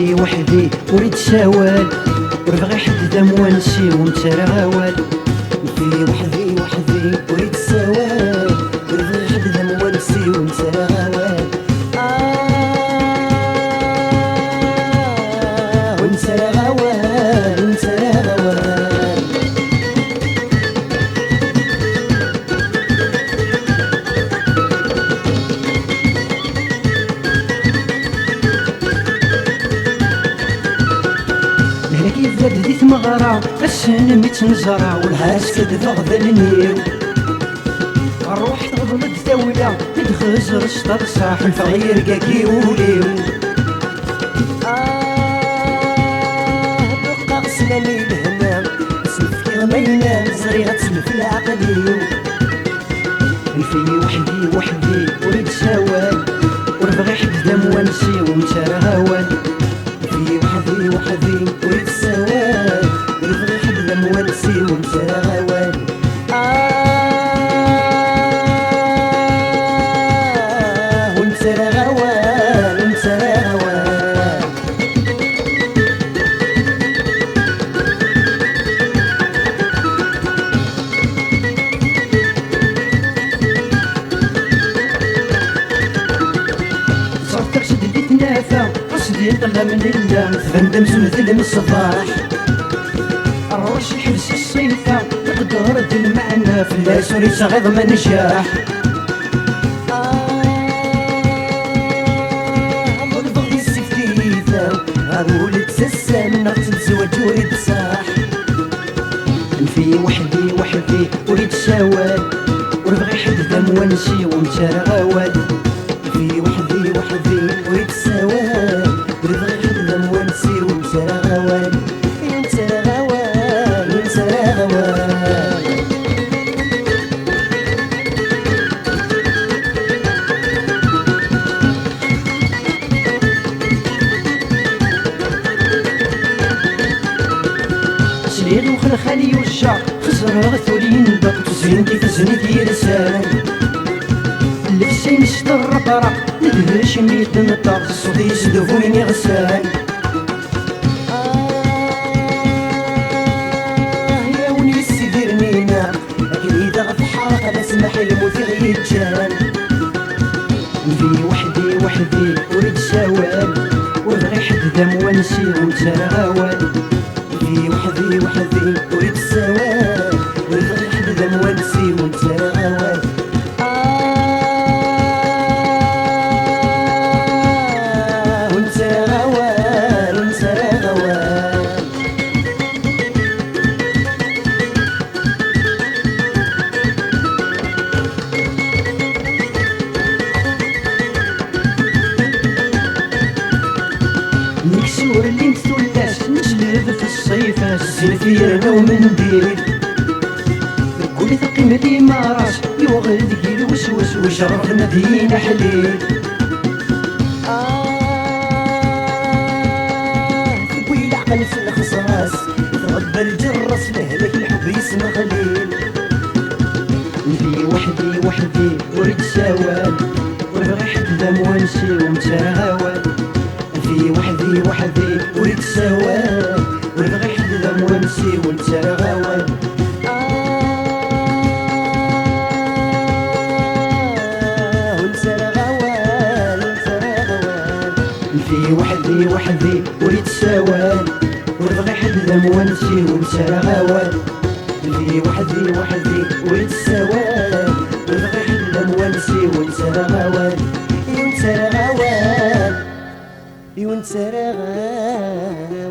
وحدي وحدي وريد شوال وربغي حد دم ونسي وانت راه غوال في وحدي وحدي وريد سوال وربغي حد دم ونسي وانت راه غوال وانت راه غوال وانت راه غوال كيف بديت مغرى السن متنزرى والعاس كدفغ ذلنيو الروح تغضب الدولة تدخزر صاح الفغير كاكي وليو بقى سلامي الهمام سلف كي ما ينام زريغة تسلف العقليو في وحدي وحدي وريد سوال وربغي حد دم ونسي وانت راه غوال في وحدي وحدي وريد سوال وربغي حد دم ونسي وانت راه غوال وانت راه غوال وانت راه غوال صرتك شدي تنافى قصدي طلع من اللام تفندم سنة الصباح الروش الحبس الصيفة تقدر المعنى في اللاس وليس غيظ ما نجاح مرضغ السفتيفة غاولد سسان تتزوج وريد صاح في وحدي وحدي وريد سوال وربغي حد دم ونسي وانت راه غوال في وحدي وحدي وريد سوال وربغي حد دم ونسي وانت راه غوال انت راه غوال وانت راه غوال سليل وخلخالي يوجع خزر غثولين دق تزينتي تزنيتي لسان لبسين شطر طرق ندهش ميت نطق صوتي يسدف وين يغسان يا وني سيدير مينا اكيد غف حرق لا سمح الموت غيتجان في وحدي وحدي وريد سوال وربغي حد دم ونسي وانت راه غوال في وحدي وحدي وريد سوال وربغي حد دم ونسي وانت راه غوال وانت راه غوال وانت راه غوال نكسور اللي نتولاش نجلب في الصيفة السلفير ومنديل قولي ثقي مدي ماراش يوغد كيل وسوس وشرف المدينة حليل تقوي العقل في الخصاص تغبى الجرس لهلك الحب يسمى خليل في وحدي وحدي وريد سوال وربغي حد دم ونسي وانت راه غوال في وحدي وحدي وريد سوال وربغي حد دم ونسي وانت راه غوال وانت راه غوال وانت راه غوال في وحدي وحدي وريد سوال وربغي حد دم ونسي وانت راه غوال في وحدي وحدي وريد سوال وربغي حد دم ونسي وانت راه غوال وانت راه غوال وانت راه غوال